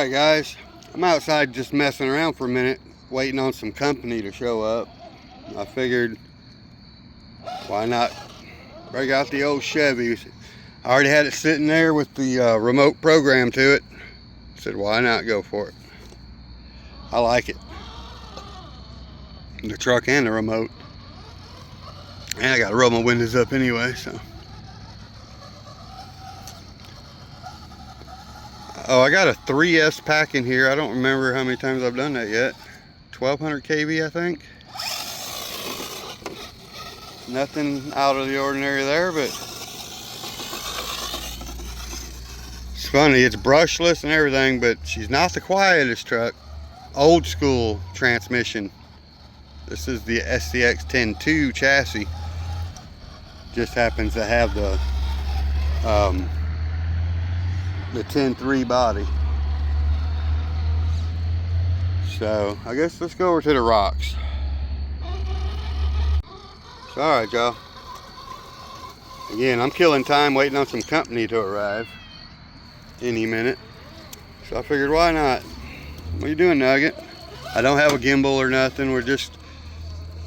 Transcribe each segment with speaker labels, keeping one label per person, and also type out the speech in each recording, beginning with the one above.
Speaker 1: Alright guys, I'm outside just messing around for a minute, waiting on some company to show up. I figured, why not break out the old Chevy. I already had it sitting there with the remote program to it. I said, why not go for it? I like it. The truck and the remote. And I got to roll my windows up anyway, so. Oh, I got a 3S pack in here. I don't remember how many times I've done that yet. 1200 kV, I think. Nothing out of the ordinary there, but it's funny. It's brushless and everything, but she's not the quietest truck. Old school transmission. This is the SCX10.2 chassis. Just happens to have the 10.3 body. So I guess let's go over to the rocks. So, alright y'all, again, I'm killing time waiting on some company to arrive any minute, so I figured why not. What are you doing, Nugget? I don't have a gimbal or nothing. We're just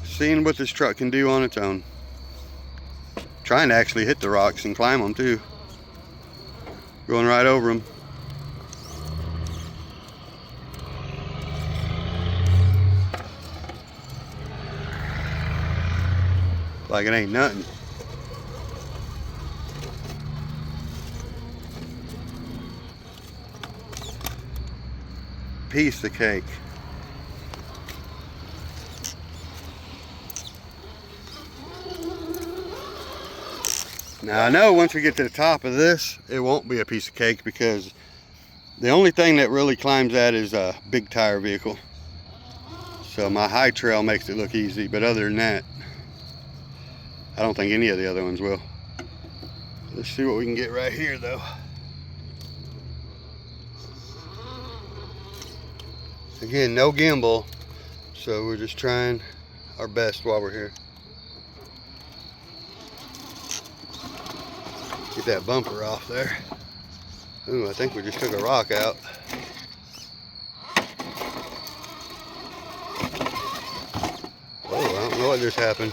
Speaker 1: seeing what this truck can do on its own. Trying to actually hit the rocks and climb them too. Going right over them. Like it ain't nothing. Piece of cake. Now I know once we get to the top of this, it won't be a piece of cake, because the only thing that really climbs that is a big tire vehicle. So my high trail makes it look easy, but other than that, I don't think any of the other ones will. Let's see what we can get right here though. Again, no gimbal, so we're just trying our best while we're here. Get that bumper off there. Ooh, I think we just took a rock out. Oh, I don't know what just happened.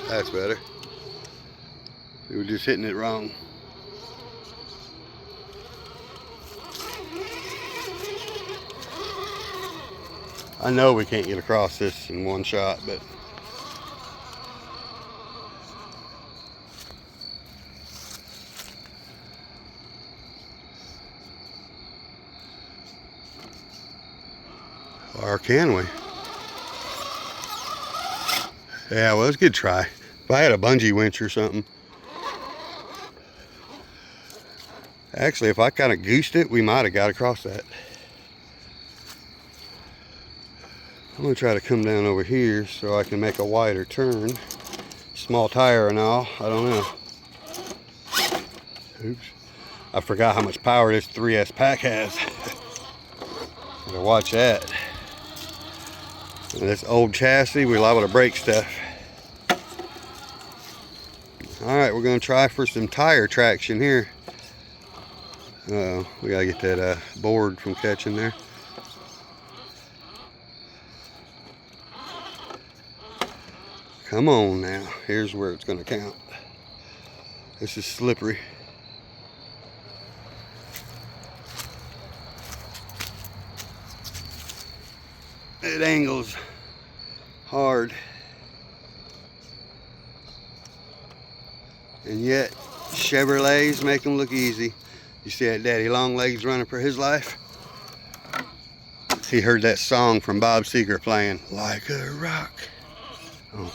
Speaker 1: That's better. We were just hitting it wrong. I know we can't get across this in one shot, but or can we? Yeah, well, it's a good try. If I had a bungee winch or something. Actually, if I kind of goosed it, we might have got across that. I'm going to try to come down over here so I can make a wider turn. Small tire and all, I don't know. Oops. I forgot how much power this 3S pack has. Gotta watch that. And this old chassis, we're liable to break stuff. Alright, we're going to try for some tire traction here. Uh-oh, we got to get that board from catching there. Come on now, here's where it's going to count. This is slippery. It angles hard. And yet, Chevrolets make them look easy. You see that Daddy Longlegs running for his life? He heard that song from Bob Seger playing, Like a Rock. Oh.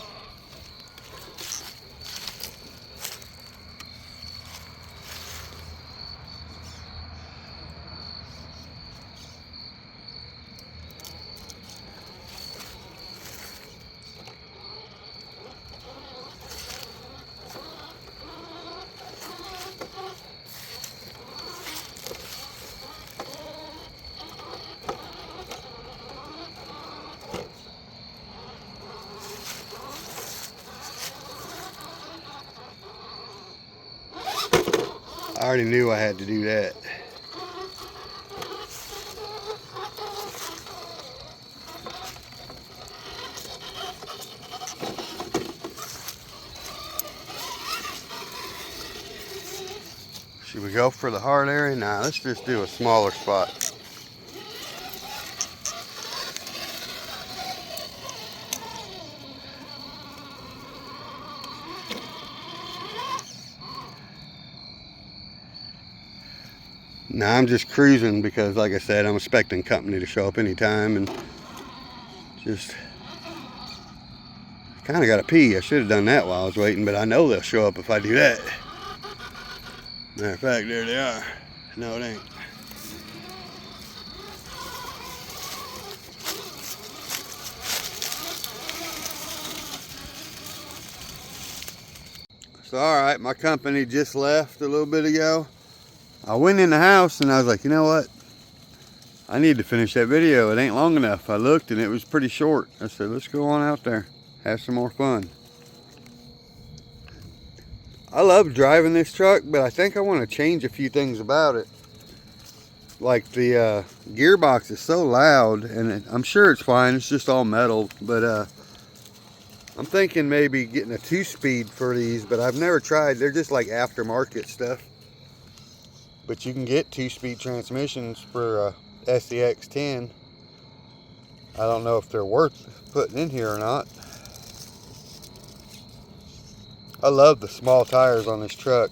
Speaker 1: I already knew I had to do that. Should we go for the hard area? Nah, let's just do a smaller spot. Now I'm just cruising because, like I said, I'm expecting company to show up anytime, and just kind of got to pee. I should have done that while I was waiting, but I know they'll show up if I do that. Matter of fact, there they are. No, it ain't. So, alright, my company just left a little bit ago. I went in the house and I was like, you know what? I need to finish that video. It ain't long enough. I looked and it was pretty short. I said, let's go on out there. Have some more fun. I love driving this truck, but I think I want to change a few things about it. Like the gearbox is so loud, and I'm sure it's fine. It's just all metal, but I'm thinking maybe getting a 2-speed for these, but I've never tried. They're just like aftermarket stuff. But you can get 2-speed transmissions for SCX10. I don't know if they're worth putting in here or not. I love the small tires on this truck.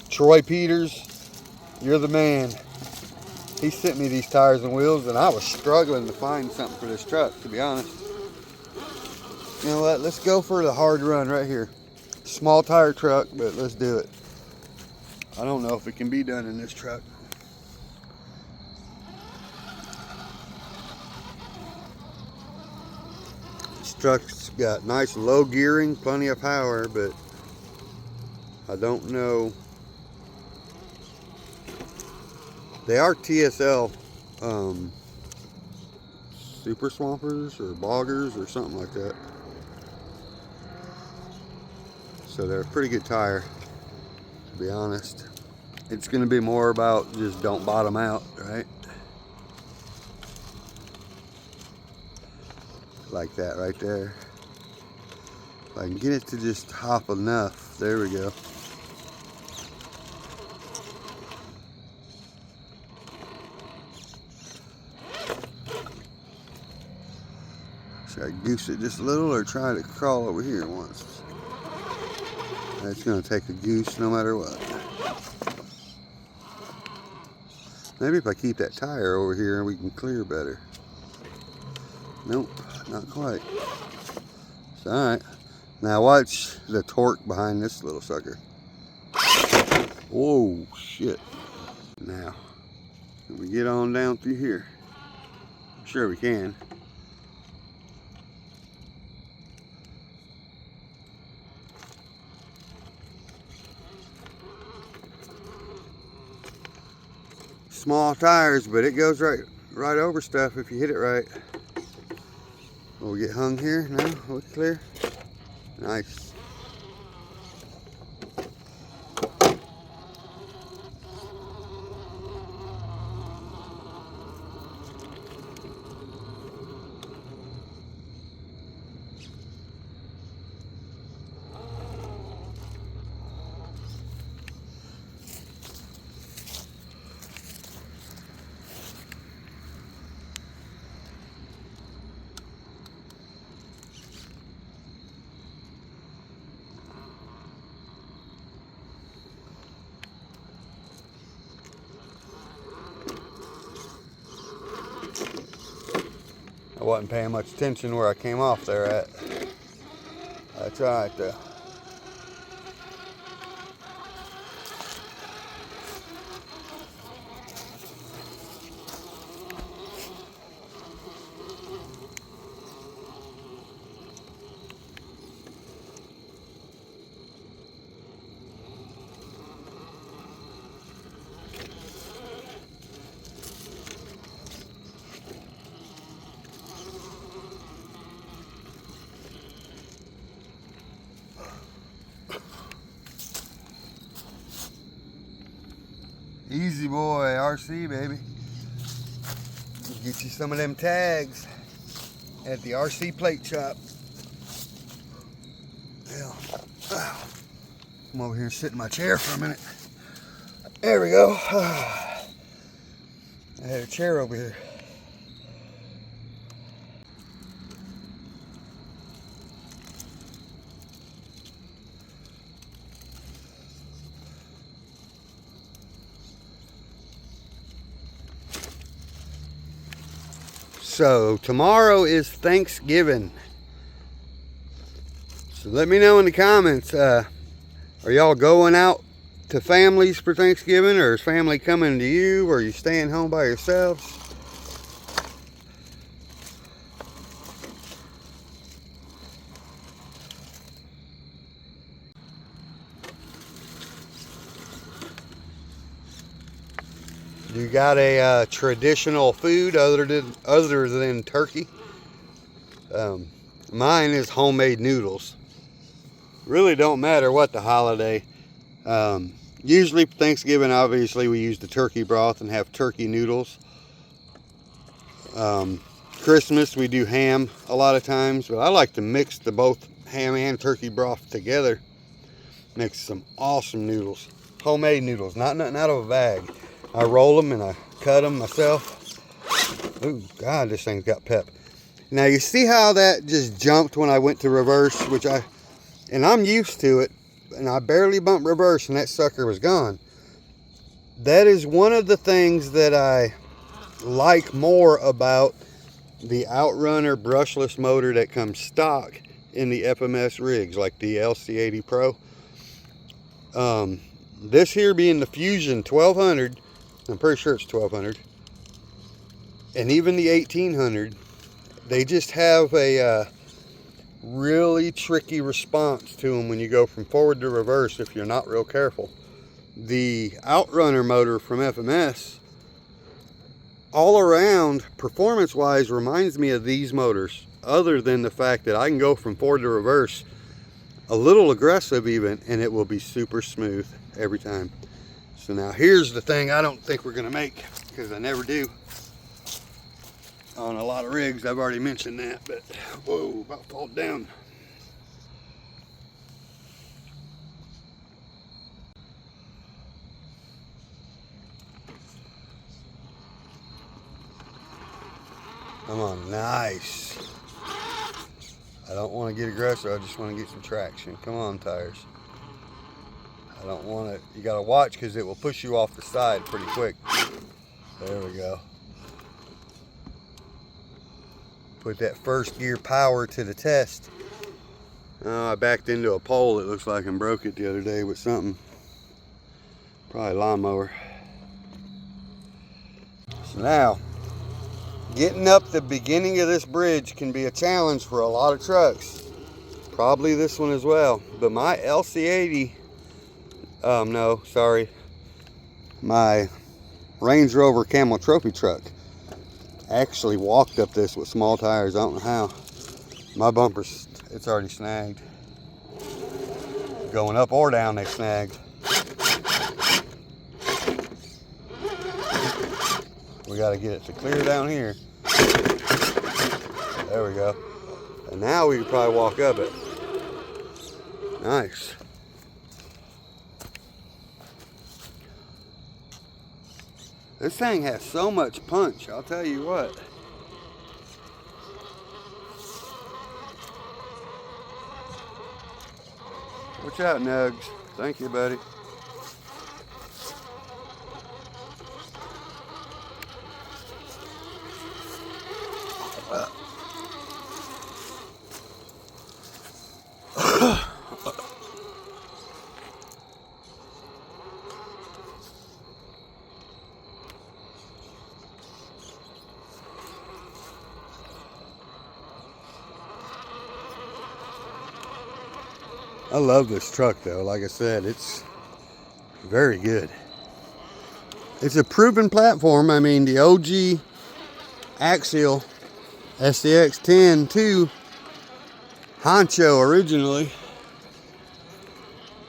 Speaker 1: Troy Peters, you're the man. He sent me these tires and wheels, and I was struggling to find something for this truck, to be honest. You know what? Let's go for the hard run right here. Small tire truck, but let's do it. I don't know if it can be done in this truck. This truck's got nice low gearing, plenty of power, but I don't know. They are TSL super swampers or boggers or something like that. So they're a pretty good tire, to be honest. It's going to be more about just don't bottom out, right? Like that right there. If I can get it to just hop enough. There we go. Should I goose it just a little or try to crawl over here once? It's going to take a goose no matter what. Maybe if I keep that tire over here, we can clear better. Nope, not quite. It's alright. Now watch the torque behind this little sucker. Whoa, shit. Now, can we get on down through here? I'm sure we can. Small tires, but it goes right over stuff if you hit it right. We'll get hung here now. Are we clear? Nice. I wasn't paying much attention where I came off there at. That's alright though. Easy boy, RC baby. Get you some of them tags at the RC plate shop. Yeah. Come over here and sit in my chair for a minute. There we go. I had a chair over here. So tomorrow is Thanksgiving. So let me know in the comments, are y'all going out to families for Thanksgiving, or is family coming to you, or are you staying home by yourselves? You got a traditional food other than turkey? Mine is homemade noodles. Really don't matter what the holiday. Usually for Thanksgiving, obviously we use the turkey broth and have turkey noodles. Christmas we do ham a lot of times, but I like to mix the both ham and turkey broth together. Makes some awesome noodles. Homemade noodles, not nothing out of a bag. I roll them and I cut them myself. Ooh, God, this thing's got pep. Now you see how that just jumped when I went to reverse, and I'm used to it, and I barely bumped reverse and that sucker was gone. That is one of the things that I like more about the Outrunner brushless motor that comes stock in the FMS rigs, like the LC80 Pro. This here being the Fusion 1200, I'm pretty sure it's 1200, and even the 1800, they just have a really tricky response to them when you go from forward to reverse if you're not real careful. The Outrunner motor from FMS, all around performance wise, reminds me of these motors, other than the fact that I can go from forward to reverse a little aggressive even, and it will be super smooth every time. So now here's the thing I don't think we're gonna make, because I never do on a lot of rigs. I've already mentioned that, but whoa, about to fall down. Come on, nice. I don't want to get aggressive, I just want to get some traction. Come on, tires. I don't want to, you got to watch, because it will push you off the side pretty quick. There we go. Put that first gear power to the test. Oh, I backed into a pole. It looks like I broke it the other day with something. Probably lawnmower. So now, getting up the beginning of this bridge can be a challenge for a lot of trucks. Probably this one as well. But my LC80, no, sorry. My Range Rover Camel Trophy truck actually walked up this with small tires. I don't know how. My bumper's, it's already snagged. Going up or down, they snagged. We got to get it to clear down here. There we go. And now we can probably walk up it. Nice. This thing has so much punch, I'll tell you what. Watch out, Nugs. Thank you, buddy. I love this truck though. Like I said, it's very good. It's a proven platform. I mean, the OG axial SCX10.2 honcho originally.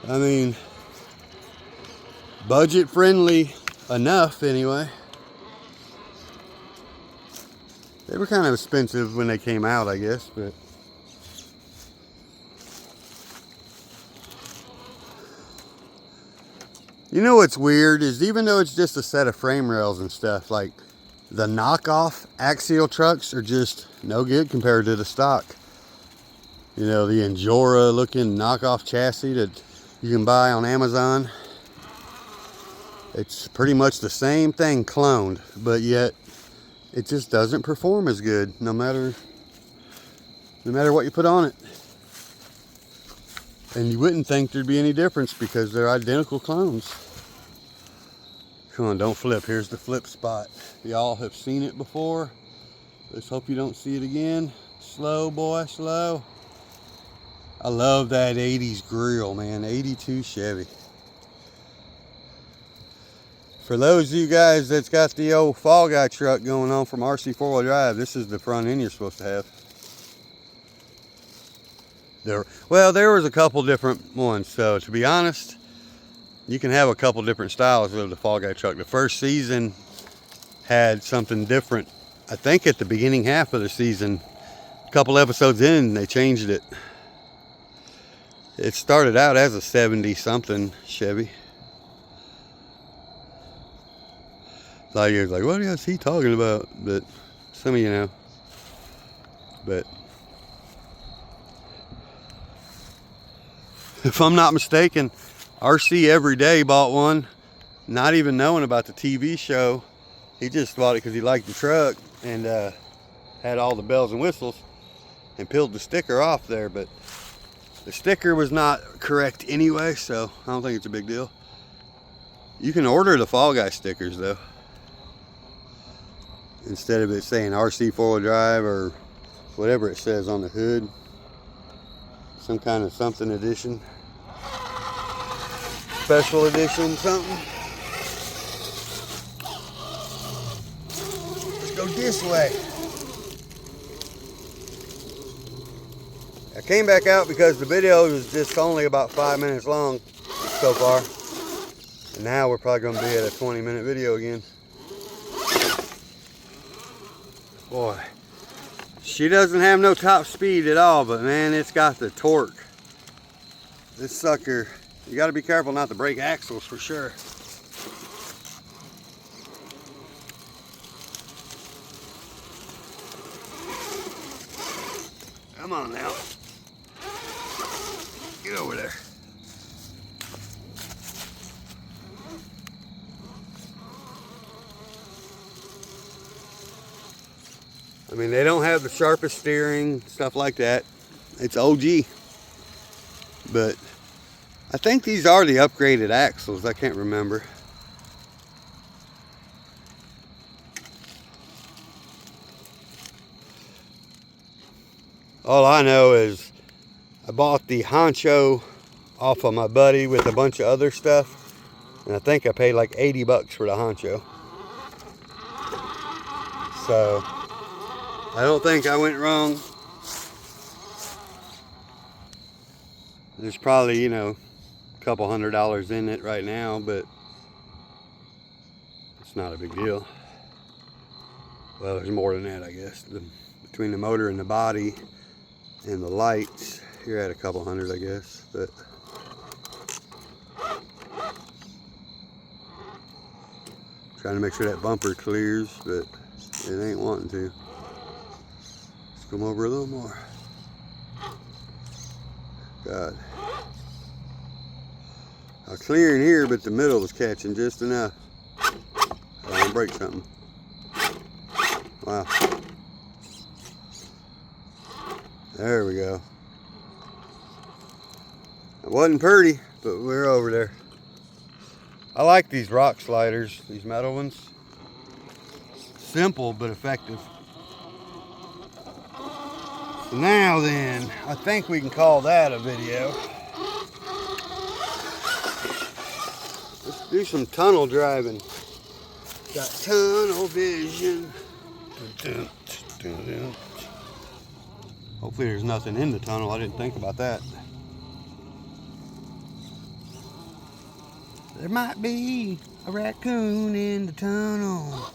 Speaker 1: I mean, budget friendly enough anyway. They were kind of expensive when they came out, I guess, but you know what's weird is even though it's just a set of frame rails and stuff, like the knockoff axial trucks are just no good compared to the stock. You know, the Enjora looking knockoff chassis that you can buy on Amazon. It's pretty much the same thing cloned, but yet it just doesn't perform as good no matter what you put on it. And you wouldn't think there'd be any difference because they're identical clones. Come on, don't flip. Here's the flip spot. Y'all have seen it before. Let's hope you don't see it again. Slow, boy, slow. I love that 80s grill, man. 82 Chevy. For those of you guys that's got the old Fall Guy truck going on from RC 4-wheel drive, this is the front end you're supposed to have. Well, there was a couple different ones. So to be honest, you can have a couple different styles of the Fall Guy truck. The first season had something different. I think at the beginning half of the season, a couple episodes in, they changed it. It started out as a 70-something Chevy. A lot of you are like, what is he talking about? But some of you know. But if I'm not mistaken, RC Everyday bought one, not even knowing about the TV show. He just bought it because he liked the truck and had all the bells and whistles and peeled the sticker off there. But the sticker was not correct anyway, so I don't think it's a big deal. You can order the Fall Guy stickers though. Instead of it saying RC 4-wheel drive or whatever it says on the hood. Some kind of something edition. Special edition something. Let's go this way. I came back out because the video was just only about 5 minutes long so far. And now we're probably going to be at a 20-minute video again. Boy, she doesn't have no top speed at all, but man, it's got the torque. This sucker, you got to be careful not to break axles for sure. Come on now. Get over there. I mean, they don't have the sharpest steering, stuff like that. It's OG. But I think these are the upgraded axles. I can't remember. All I know is I bought the honcho off of my buddy with a bunch of other stuff. And I think I paid like 80 bucks for the honcho. So I don't think I went wrong. There's probably, you know, a couple $100 in it right now, but it's not a big deal. Well, there's more than that, I guess. Between the motor and the body and the lights, you're at a couple hundred, I guess. But trying to make sure that bumper clears, but it ain't wanting to. Let's come over a little more. God. I'll clear in here, but the middle was catching just enough. I don't want to break something. Wow. There we go. It wasn't pretty, but we're over there. I like these rock sliders, these metal ones. Simple, but effective. So now then, I think we can call that a video. Let's do some tunnel driving. Got tunnel vision. Hopefully there's nothing in the tunnel. I didn't think about that. There might be a raccoon in the tunnel.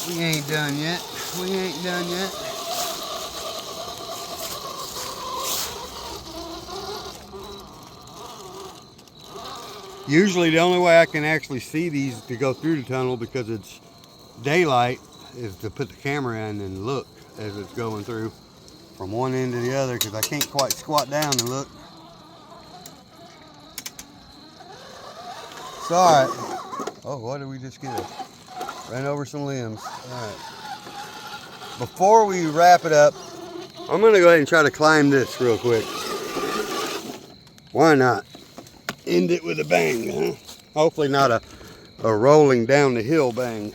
Speaker 1: We ain't done yet. We ain't done yet. Usually the only way I can actually see these to go through the tunnel because it's daylight is to put the camera in and look as it's going through from one end to the other, because I can't quite squat down and look. It's all right. Oh, what did we just get? Ran over some limbs. All right. Before we wrap it up, I'm going to go ahead and try to climb this real quick. Why not? End it with a bang, huh? Hopefully not a rolling down the hill bang.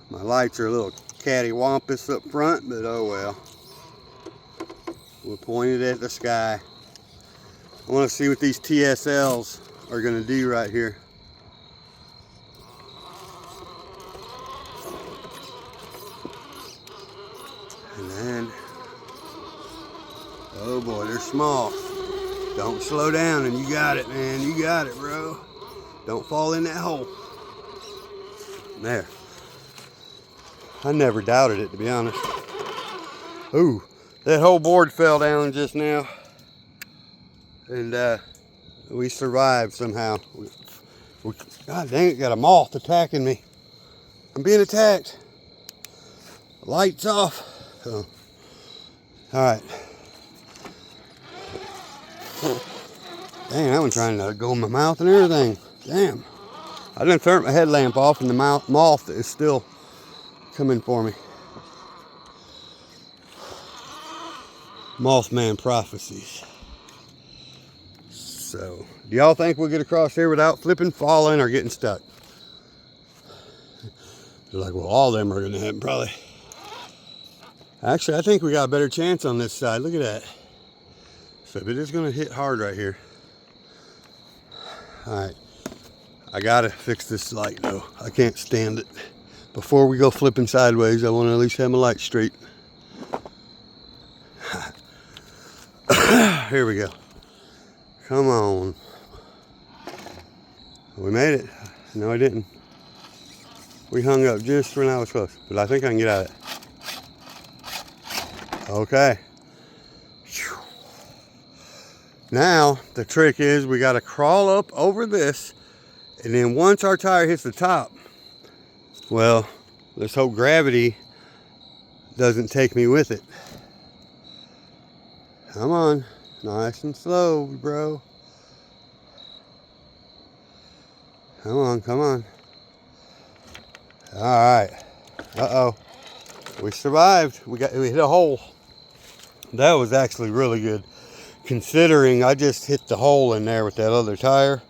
Speaker 1: My lights are a little cattywampus up front, but oh well. We're pointed at the sky. I want to see what these TSLs are going to do right here. And then, oh boy, they're small. Don't slow down, and you got it, man. You got it, bro. Don't fall in that hole. There. I never doubted it, to be honest. Ooh, that whole board fell down just now. And we survived somehow. God dang it, got a moth attacking me. I'm being attacked. Lights off. Oh. All right. Dang, that one's trying to go in my mouth and everything. Damn. I didn't turn my headlamp off and the moth is still coming for me. Mothman prophecies. So, do y'all think we'll get across here without flipping, falling, or getting stuck? They're like, well, all of them are going to happen, probably. Actually, I think we got a better chance on this side. Look at that. So, it is going to hit hard right here. Alright. I got to fix this light, though. I can't stand it. Before we go flipping sideways, I want to at least have my light straight. Here we go. Come on. We made it. No, I didn't. We hung up just when I was close, but I think I can get out of it. Okay. Now, the trick is we got to crawl up over this, and then once our tire hits the top, well, let's hope gravity doesn't take me with it. Come on. Nice and slow, bro. Come on, come on. All right. Uh-oh. We survived. We hit a hole. That was actually really good, considering I just hit the hole in there with that other tire,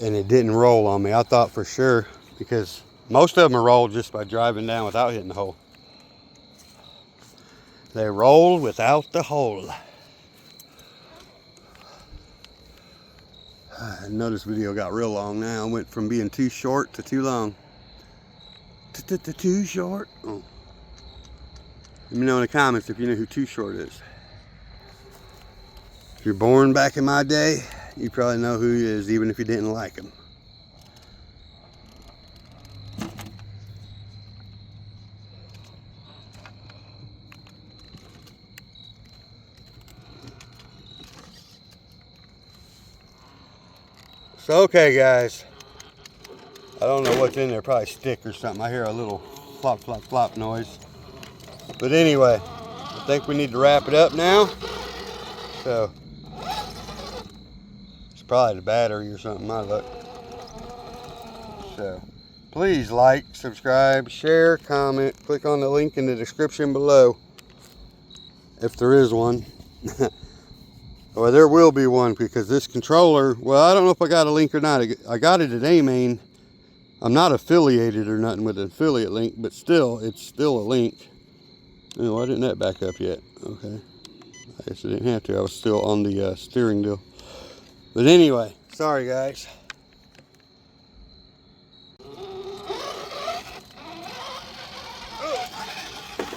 Speaker 1: and it didn't roll on me. I thought for sure, because most of them are rolled just by driving down without hitting the hole. They rolled without the hole. I know this video got real long now. It went from being too short to too long. Too short? Oh. Let me know in the comments if you know who Too Short is. If you're born back in my day, you probably know who he is, even if you didn't like him. So, okay guys, I don't know what's in there, probably stick or something. I hear a little flop, flop, flop noise. But anyway, I think we need to wrap it up now. So, it's probably the battery or something, my luck. So, please like, subscribe, share, comment, click on the link in the description below, if there is one. Well, there will be one, because this controller, well, I don't know if I got a link or not. I got it at A-Main. I'm not affiliated or nothing with an affiliate link, but still, it's still a link. Oh, why didn't that back up yet? Okay. I guess I didn't have to. I was still on the steering deal. But anyway, Sorry, guys.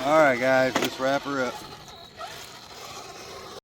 Speaker 1: Alright, guys, let's wrap her up.